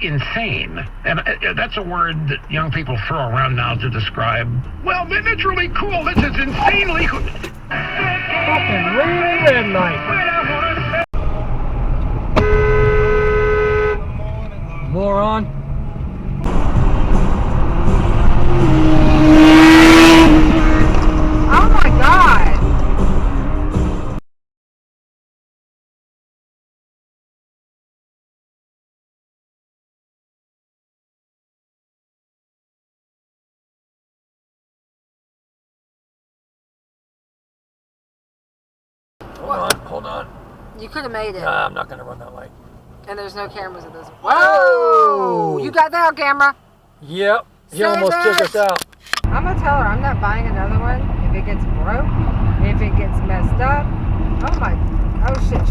insane. And that's a word that young people throw around now to describe, well, that's really cool. This is insanely cool. Fucking reading red light. Moron. Oh my God. Hold on. You could have made it. Nah, I'm not gonna run that light. And there's no cameras at this. Whoa! You got that on camera? Yep. He Save almost took us out. I'm gonna tell her I'm not buying another one if it gets broke, if it gets messed up. Oh my! Oh shit!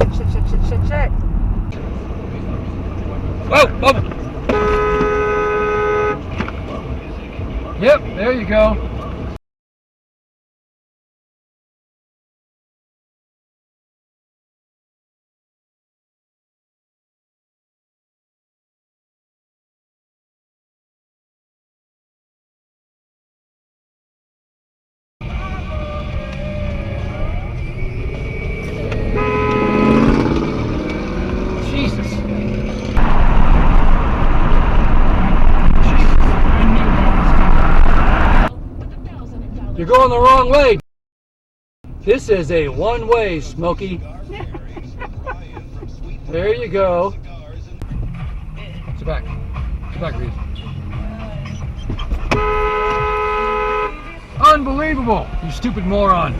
Shit! Whoa! Yep. There you go. You're going the wrong way. This is a one-way, Smokey. There you go. Sit back. Sit back, Reed. Unbelievable, you stupid moron.